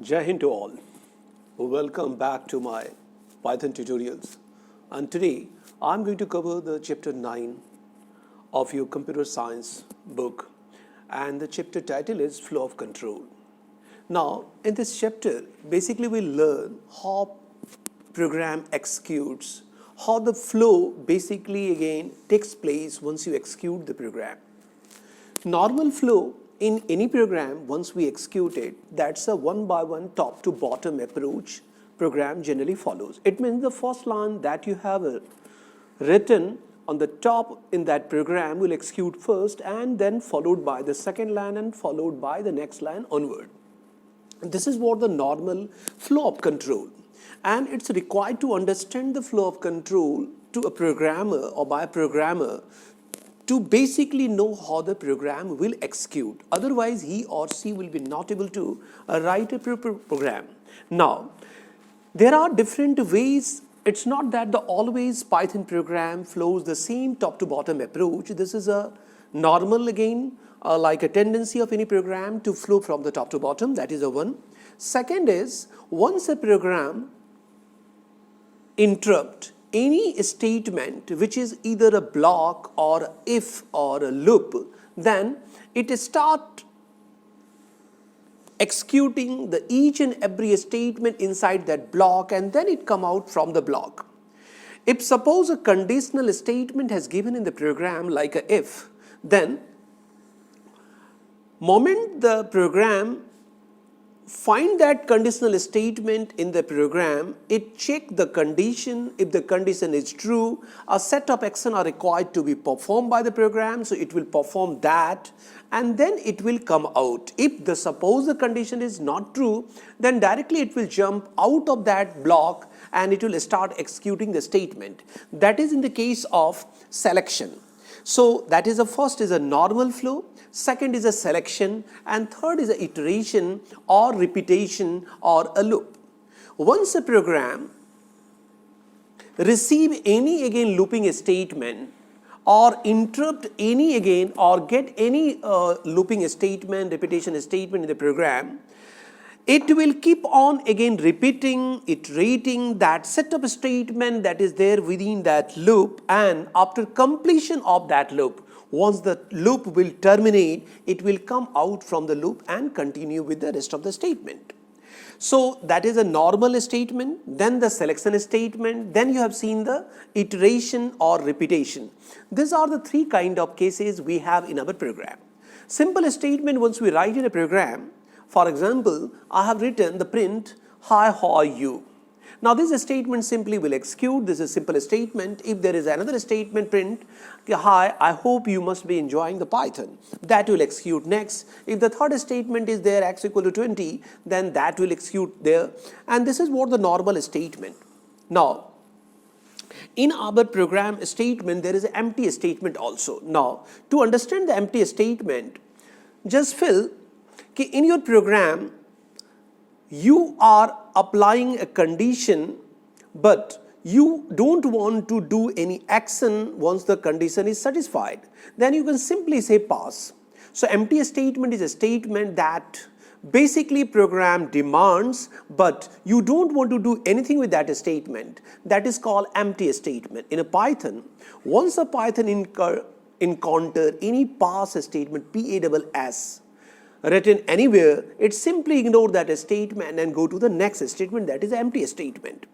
Jai Hind to all. Welcome back to my Python tutorials. And today I'm going to cover the chapter 9 of your computer science book, and the chapter title is Flow of Control. Now, in this chapter, basically we learn how program executes, how the flow basically again takes place once you execute the program. Normal flow in any program, once we execute it, that's a one by one top to bottom approach program generally follows. It means the first line that you have written on the top in that program will execute first, and then followed by the second line and followed by the next line onward. This is what the normal flow of control. And it's required to understand the flow of control to a programmer or by a programmer to basically know how the program will execute. Otherwise, he or she will be not able to write a program. Now, there are different ways. It's not that the always Python program flows the same top to bottom approach. This is a normal again, like a tendency of any program to flow from the top to bottom. That is a one. Second is, once a program interrupt any statement which is either a block or if or a loop, then it start executing the each and every statement inside that block, and then it come out from the block. If suppose a conditional statement has given in the program like a if, then moment the program find that conditional statement in the program, it check the condition. If the condition is true, a set of action are required to be performed by the program, so it will perform that, and then it will come out. If the suppose the condition is not true, then directly it will jump out of that block and it will start executing the statement. That is in the case of selection. So that is the first is a normal flow, second is a selection, and third is a iteration or repetition or a loop. Once a program receive any again looping statement or interrupt any again or get any looping statement, repetition statement in the program, it will keep on again repeating, iterating that set of statement that is there within that loop, and after completion of that loop, once the loop will terminate, it will come out from the loop and continue with the rest of the statement. So that is a normal statement, then the selection statement, then you have seen the iteration or repetition. These are the three kind of cases we have in our program. Simple statement once we write in a program. For example, I have written the print, hi, how are you? Now this statement simply will execute. This is a simple statement. If there is another statement, print, hi, I hope you must be enjoying the Python. That will execute next. If the third statement is there, x equal to 20, then that will execute there. And this is what the normal statement. Now, in our program statement, there is an empty statement also. Now, to understand the empty statement, just fill in your program, you are applying a condition, but you don't want to do any action once the condition is satisfied. Then you can simply say pass. So empty statement is a statement that basically program demands, but you don't want to do anything with that statement. That is called empty statement. In a Python, once a Python encounter any pass statement, PASS, written anywhere, it simply ignore that statement and go to the next statement, that is empty statement.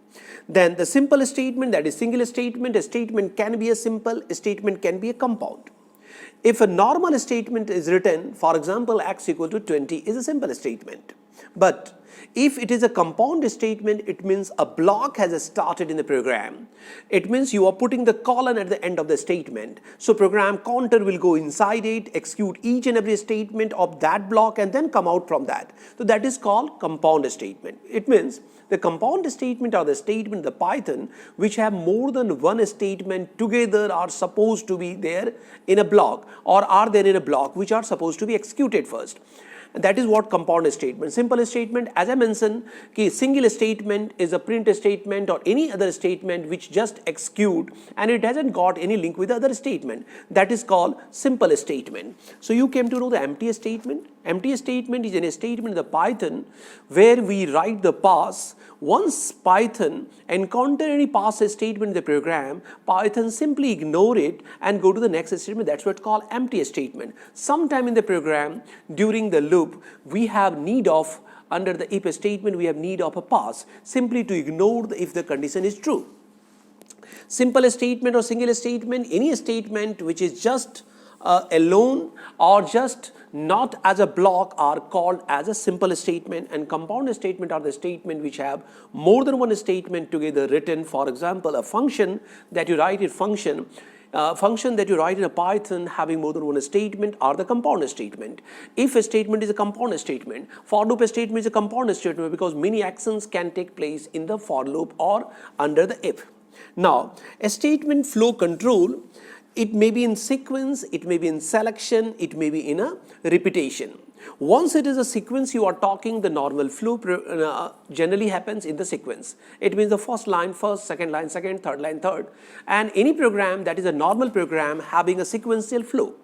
Then the simple statement, that is single statement. A statement can be a simple, a statement can be a compound. If a normal statement is written, for example, x equal to 20 is a simple statement. But if it is a compound statement, it means a block has started in the program. It means you are putting the colon at the end of the statement. So program counter will go inside it, execute each and every statement of that block, and then come out from that. So that is called compound statement. It means the compound statement are the statement in the Python which have more than one statement together are supposed to be there in a block, or are there in a block which are supposed to be executed first. That is what compound statement. Simple statement, as I mentioned, single statement is a print statement or any other statement which just execute and it hasn't got any link with the other statement. That is called simple statement. So you came to know the empty statement. Empty statement is a statement in the Python where we write the pass. Once Python encounter any pass statement in the program, Python simply ignore it and go to the next statement. That's what's called empty statement. Sometime in the program, during the loop, we have need of, under the if statement, we have need of a pass, simply to ignore if the condition is true. Simple statement or single statement, any statement which is just alone or just not as a block are called as a simple statement, and compound statement are the statement which have more than one statement together written. For example, a function that you write in function that you write in a Python having more than one statement are the compound statement. If a statement is a compound statement, for loop statement is a compound statement because many actions can take place in the for loop or under the if. Now, a statement flow control, it may be in sequence, it may be in selection, it may be in a repetition. Once it is a sequence you are talking, the normal flow generally happens in the sequence. It means the first line first, second line second, third line third. And any program that is a normal program having a sequential flow.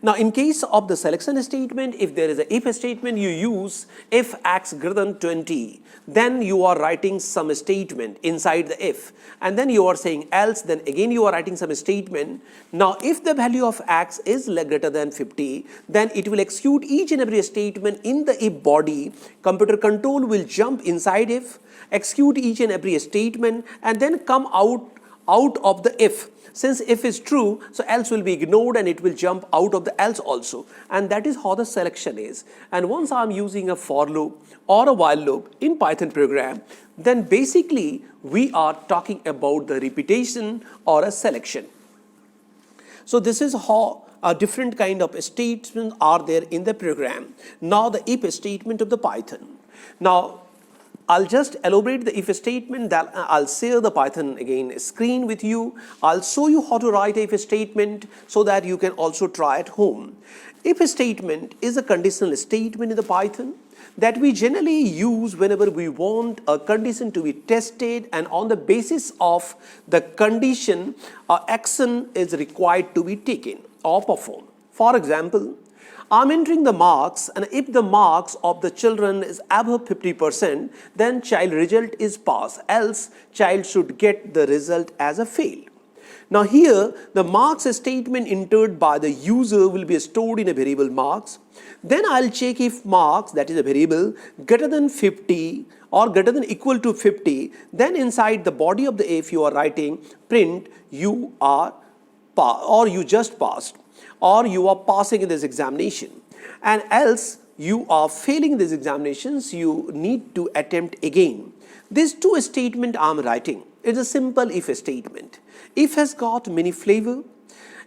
Now, in case of the selection statement, if there is a if statement, you use if x greater than 20, then you are writing some statement inside the if, and then you are saying else, then again you are writing some statement. Now, if the value of x is greater than 50, then it will execute each and every statement in the if body. Computer control will jump inside if, execute each and every statement, and then come out of the if. Since if is true, so else will be ignored and it will jump out of the else also. And that is how the selection is. And once I'm using a for loop or a while loop in Python program, then basically we are talking about the repetition or a selection. So this is how a different kind of statements are there in the program. Now the if statement of the Python. Now, I'll just elaborate the if statement, that I'll share the Python again screen with you. I'll show you how to write if statement so that you can also try at home. If statement is a conditional statement in the Python that we generally use whenever we want a condition to be tested, and on the basis of the condition, action is required to be taken or performed. For example, I'm entering the marks, and if the marks of the children is above 50%, then child result is pass, else child should get the result as a fail. Now here, the marks statement entered by the user will be stored in a variable marks. Then I'll check if marks, that is a variable, greater than 50 or greater than equal to 50, then inside the body of the if you are writing print you are or you just passed, or you are passing in this examination, and else you are failing these examinations, you need to attempt again. These two statements I'm writing is a simple if statement. If has got many flavor.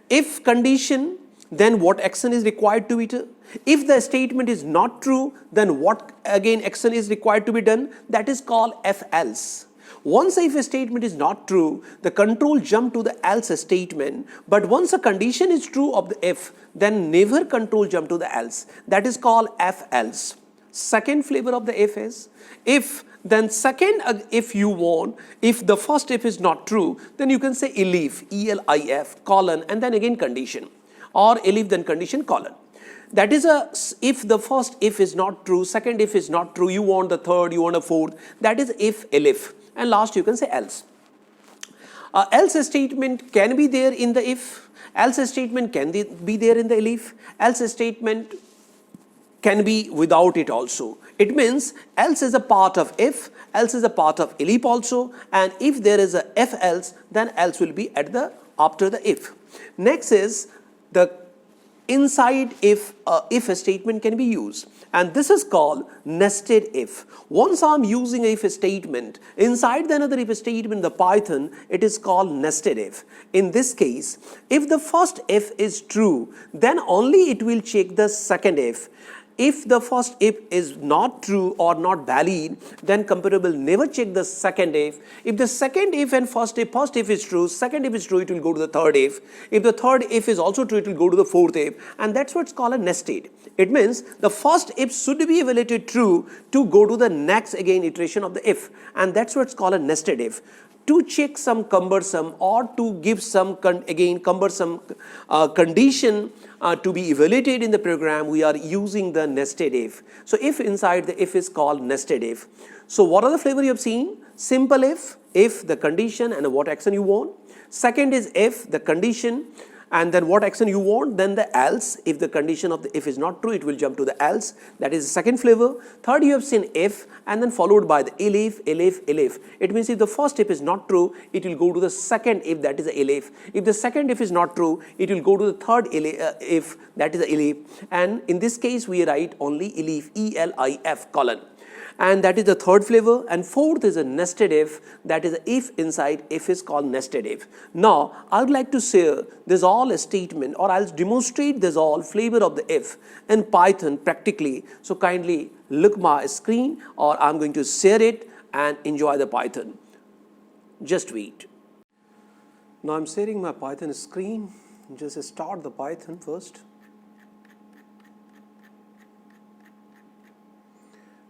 If condition, then what action is required to be done. If the statement is not true, then what again action is required to be done. That is called if else. Once if a statement is not true, the control jump to the else statement. But once a condition is true of the if, then never control jump to the else. That is called if else. Second flavor of the if is if. Then second, if you want, if the first if is not true, then you can say elif, E-L-I-F, colon, and then again condition. Or elif then condition colon. That is a, if the first if is not true, second if is not true, you want the third, you want a fourth, that is if, elif. And last you can say else. Else statement can be there in the if, else statement can be there in the elif, else statement can be without it also. It means else is a part of if, else is a part of elif also, and if there is a if else, then else will be at the after the if. Next is the inside if a statement can be used, and this is called nested if. Once I'm using a if statement inside the another if statement in the Python, it is called nested if. In this case, if the first if is true, then only it will check the second if. If the first if is not true or not valid, then computer will never check the second if. If the second if and first if is true, second if is true, it will go to the third if. If the third if is also true, it will go to the fourth if. And that's what's called a nested. It means the first if should be evaluated true to go to the next again iteration of the if. And that's what's called a nested if. to check some cumbersome or to give some cumbersome condition to be evaluated in the program, we are using the nested if. So if inside the if is called nested if. So what are the flavor you have seen? Simple if the condition and what action you want. Second is if the condition and then what action you want, then the else. If the condition of the if is not true, it will jump to the else. That is the second flavor. Third, you have seen if and then followed by the elif. It means if the first if is not true, it will go to the second if, that is the elif. If the second if is not true, it will go to the third if, that is the elif. And in this case, we write only elif, E-L-I-F colon. And that is the third flavor. And fourth is a nested if, that is a if inside if is called nested if. Now I would like to share this all a statement, or I'll demonstrate this all flavor of the if in Python practically. So kindly look my screen, or I'm going to share it and enjoy the Python. Just wait. Now I'm sharing my Python screen. Just start the Python first.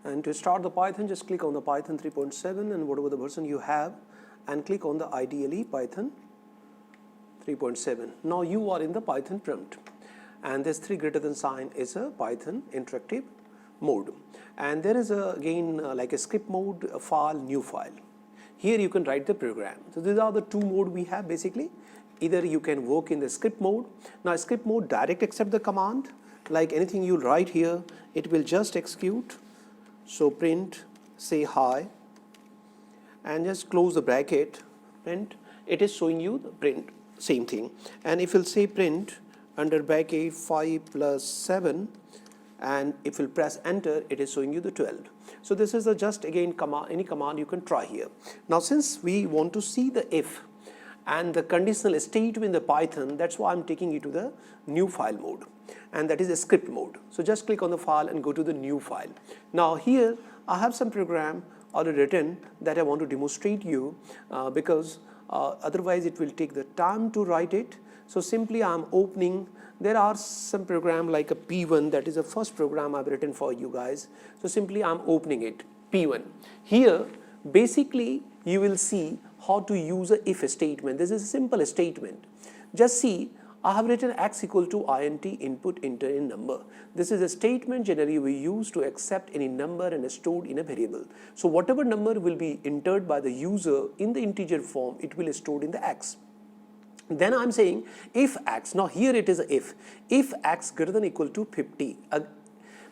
And to start the Python, just click on the Python 3.7 and whatever the version you have, and click on the ideally Python 3.7. Now you are in the Python prompt, and this 3 greater than sign is a Python interactive mode. And there is again like a script mode, a file, new file. Here you can write the program. So these are the two modes we have basically. Either you can work in the script mode. Now script mode direct accept the command, like anything you write here, it will just execute. So print, say hi, and just close the bracket, print, it is showing you the print, same thing. And if you'll say print under bracket 5 plus 7, and if you'll press enter, it is showing you the 12. So this is just again command, any command you can try here. Now since we want to see the if and the conditional statement in the Python, that's why I'm taking you to the new file mode, and that is a script mode. So just click on the file and go to the new file. Now here I have some program already written that I want to demonstrate you because otherwise it will take the time to write it. So simply I'm opening, there are some program like a P1, that is the first program I've written for you guys. So simply I'm opening it, P1. Here basically you will see how to use a if statement. This is a simple statement. Just see, I have written x equal to int input enter in number. This is a statement generally we use to accept any number and stored in a variable. So whatever number will be entered by the user in the integer form, it will stored in the x. Then I'm saying if x, now here it is a if x greater than equal to 50,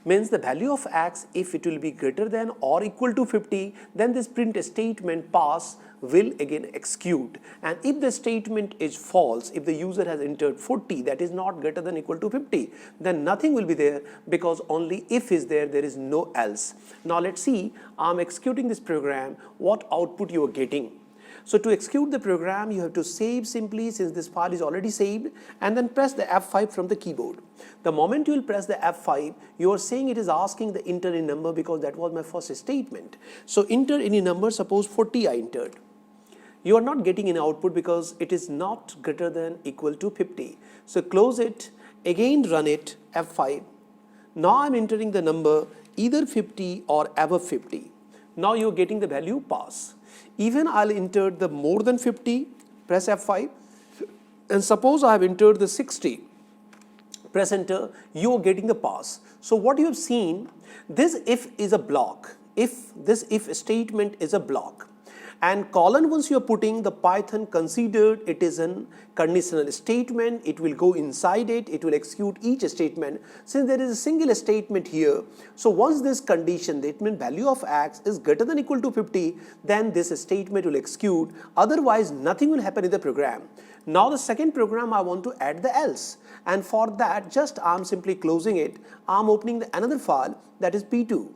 means the value of x, if it will be greater than or equal to 50, then this print statement pass will again execute. And if the statement is false, if the user has entered 40, that is not greater than equal to 50, then nothing will be there, because only if is there, there is no else. Now let's see, I'm executing this program, what output you are getting. So to execute the program, you have to save simply, since this file is already saved, and then press the F5 from the keyboard. The moment you will press the F5, you are saying it is asking the enter any number, because that was my first statement. So enter any number, suppose 40 I entered. You are not getting an output because it is not greater than equal to 50. So close it, again run it, F5. Now I'm entering the number either 50 or above 50. Now you're getting the value pass. Even I'll enter the more than 50, press F5, and suppose I have entered the 60, press enter, you are getting the pass. So what you have seen, this if is a block, this if statement is a block, and colon once you are putting, the Python considered it is an conditional statement, it will go inside it, it will execute each statement. Since there is a single statement here, so once this condition, that means value of x is greater than equal to 50, then this statement will execute, otherwise nothing will happen in the program. Now the second program I want to add the else, and for that just I'm simply closing it, I'm opening another file, that is P2.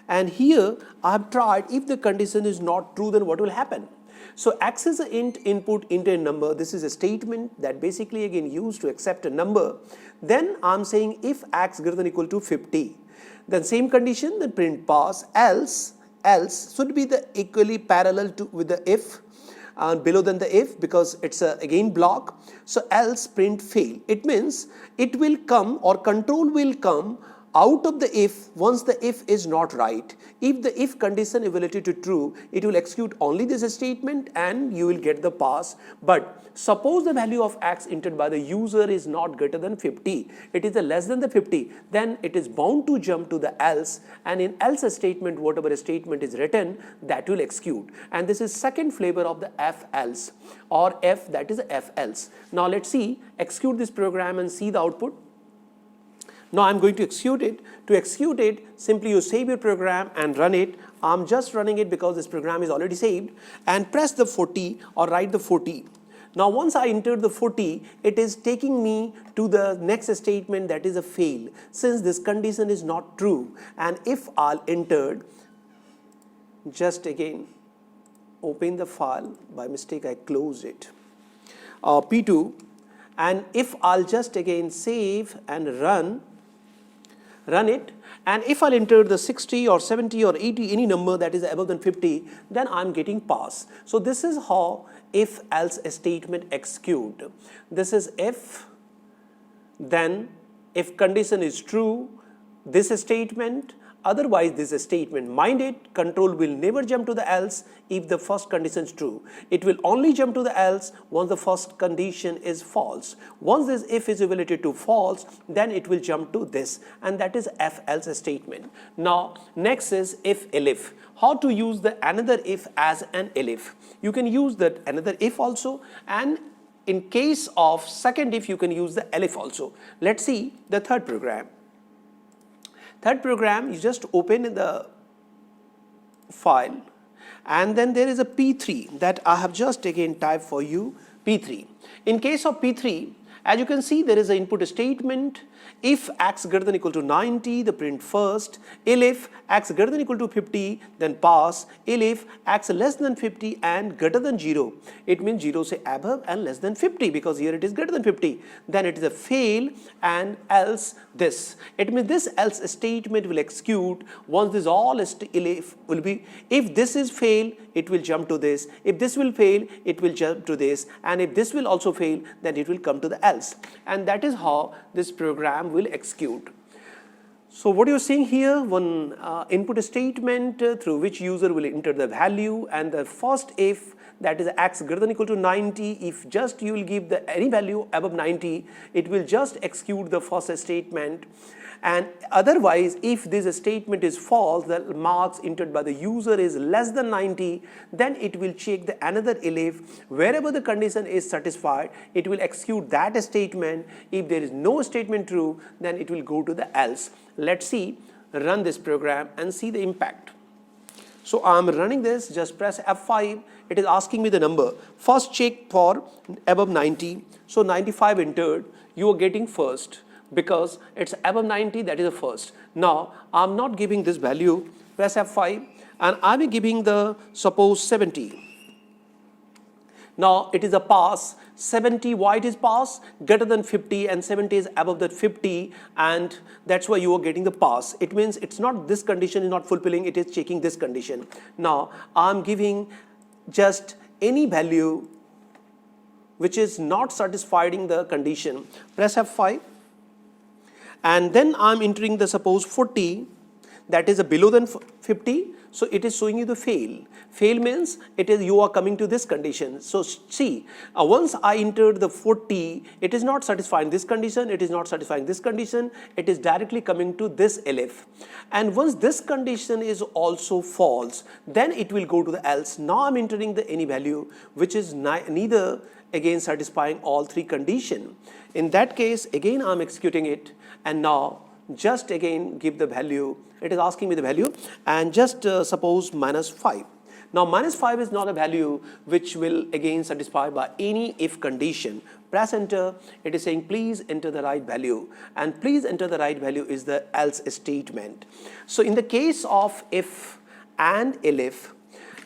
And here I have tried, if the condition is not true, then what will happen? So x is an int input into a number. This is a statement that basically again used to accept a number. Then I'm saying if x greater than equal to 50, then same condition, then print pass, else should be the equally parallel to with the if, below than the if, because it's a again block. So else print fail. It means it will come, or control will come out of the if, once the if is not right, if the if condition evaluated to true, it will execute only this statement and you will get the pass. But suppose the value of x entered by the user is not greater than 50, it is less than the 50, then it is bound to jump to the else, and in else statement, whatever statement is written, that will execute. And this is second flavor of the if else, or f, that is if else. Now let's see, execute this program and see the output. Now I'm going to execute it. To execute it, simply you save your program and run it. I'm just running it because this program is already saved, and press the 40 or write the 40. Now once I enter the 40, it is taking me to the next statement, that is a fail, since this condition is not true. And if I'll entered, just again open the file, by mistake I closed it, P2, and if I'll just again save and run it, and if I'll enter the 60 or 70 or 80, any number that is above than 50, then I'm getting pass. So this is how if else statement execute. This is if, then if condition is true, this statement, otherwise this statement. Mind it, control will never jump to the else if the first condition is true. It will only jump to the else once the first condition is false. Once this if is evaluated to false, then it will jump to this, and that is if else statement. Now next is if elif. How to use the another if as an elif? You can use that another if also, and in case of second if you can use the elif also. Let's see the third program. Third program, you just open in the file, and then there is a P3 that I have just again typed for you, P3. In case of P3, as you can see, there is an input statement. If x greater than equal to 90, the print first. Elif x greater than equal to 50, then pass. Elif x less than 50 and greater than 0. It means 0 say above and less than 50, because here it is greater than 50. Then it is a fail, and else this. It means this else statement will execute once this all elif will be. If this is fail, it will jump to this. If this will fail, it will jump to this. And if this will also fail, then it will come to the else. And that is how this program will execute. So what you're seeing here, one input statement through which user will enter the value, and the first if, that is x greater than equal to 90, if just you will give the any value above 90, it will just execute the first statement. And otherwise, if this statement is false, the marks entered by the user is less than 90, then it will check the another elif. Wherever the condition is satisfied, it will execute that statement. If there is no statement true, then it will go to the else. Let's see, run this program and see the impact. So I'm running this, just press F5, it is asking me the number. First check for above 90, so 95 entered, you are getting first, because it's above 90, that is the first. Now I'm not giving this value, press F5, and I'm giving the suppose 70. Now it is a pass. 70, why it is pass? Greater than 50, and 70 is above that 50, and that's why you are getting the pass. It means it's not this condition is not fulfilling, it is checking this condition. Now I'm giving just any value which is not satisfying the condition. Press F5, and then I'm entering the suppose 40, that is a below than 50, so it is showing you the fail. Fail means it is you are coming to this condition. So see, once I entered the 40, it is not satisfying this condition, it is not satisfying this condition, it is directly coming to this elif. And once this condition is also false, then it will go to the else. Now I'm entering the any value which is neither again satisfying all three condition. In that case, again I'm executing it, and now just again give the value. It is asking me the value, and just suppose -5. Now -5 is not a value which will again satisfy by any if condition. Press enter, it is saying please enter the right value, and please enter the right value is the else statement. So in the case of if and elif,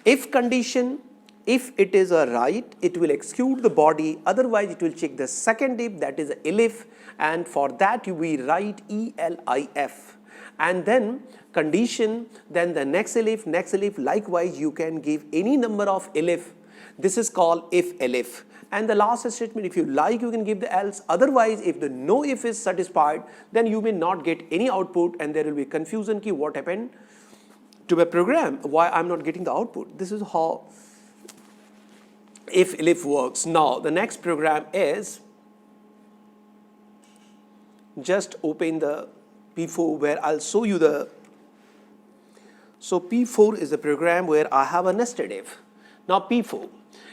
if condition, if it is a right, it will execute the body, otherwise it will check the second if, that is elif, and for that we write elif. And then condition, then the next elif, likewise you can give any number of elif. This is called if elif. and the last statement, if you like, you can give the else. Otherwise, if the no if is satisfied, then you may not get any output, and there will be confusion ki what happened to my program, why I'm not getting the output. This is how if elif works. Now the next program is, just open the P4 where I'll show you the, so P4 is the program where I have a nested if. Now P4,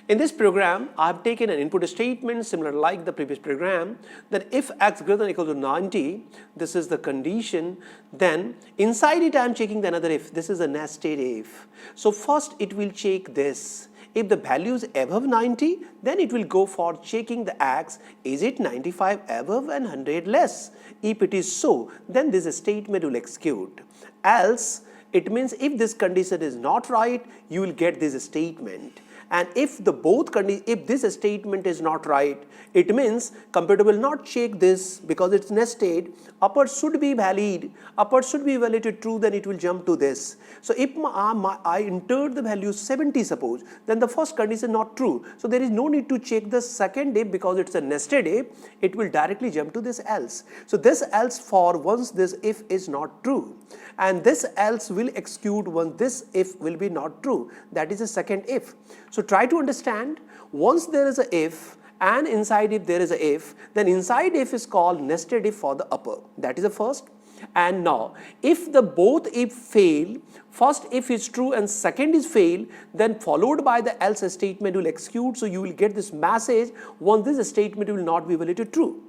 in this program I have taken an input statement similar like the previous program, that if x greater than or equal to 90, this is the condition, then inside it I am checking the another if. This is a nested if. So first it will check this. If the value is above 90, then it will go for checking the x, is it 95 above and 100 less? If it is so, then this statement will execute. Else, it means if this condition is not right, you will get this statement. And if if this statement is not right, it means computer will not check this because it's nested. Upper should be valid, upper should be validated true, then it will jump to this. So if I entered the value 70 suppose, then the first condition not true. So there is no need to check the second if because it's a nested if, it will directly jump to this else. So this else for once this if is not true, and this else will execute once this if will be not true. That is a second if. So try to understand, once there is a if and inside if there is a if, then inside if is called nested if for the upper. That is the first. And now if the both if fail, first if is true and second is fail, then followed by the else statement will execute. So you will get this message once this statement will not be validated true.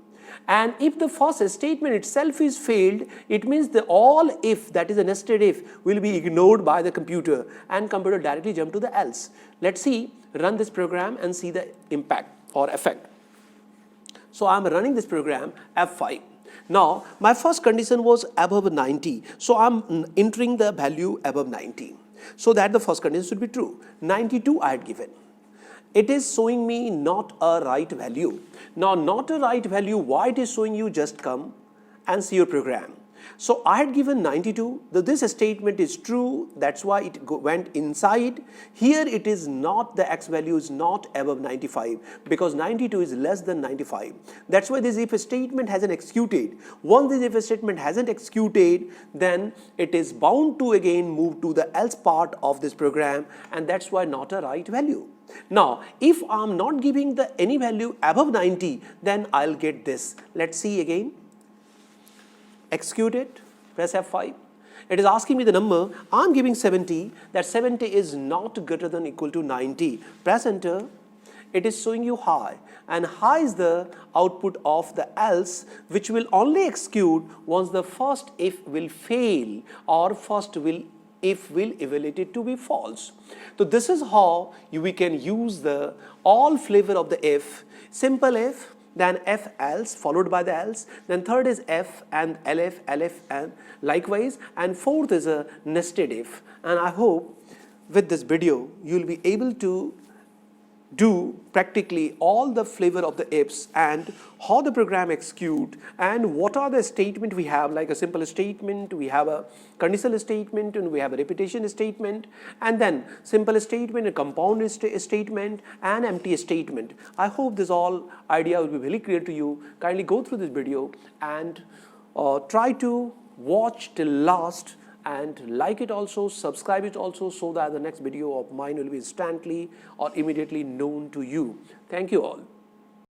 And if the first statement itself is failed, it means the all if, that is a nested if, will be ignored by the computer and computer directly jump to the else. Let's see, run this program and see the impact or effect. So I'm running this program F5. Now my first condition was above 90. So I'm entering the value above 90. So that the first condition should be true. 92 I had given. It is showing me not a right value. Now not a right value, why it is showing you, just come and see your program. So I had given 92, this statement is true, that's why it went inside. Here it is not, the x value is not above 95 because 92 is less than 95. That's why this if statement hasn't executed. Once this if statement hasn't executed, then it is bound to again move to the else part of this program, and that's why not a right value. Now if I'm not giving the any value above 90, then I'll get this. Let's see again. Execute it, press F5. It is asking me the number. I'm giving 70. That 70 is not greater than or equal to 90. Press enter. It is showing you high, and high is the output of the else, which will only execute once the first if will fail or first if will evaluate to be false. So this is how we can use the all flavor of the if. Simple if, then if else followed by the else, then third is f and elif, and likewise, and fourth is a nested if. And I hope with this video you will be able to do practically all the flavor of the ifs and how the program execute and what are the statement we have, like a simple statement, we have a conditional statement, and we have a repetition statement, and then simple statement, a compound statement, and empty statement. I hope this all idea will be very clear to you. Kindly go through this video and try to watch till last, and like it also, subscribe it also, so that the next video of mine will be instantly or immediately known to you. Thank you all.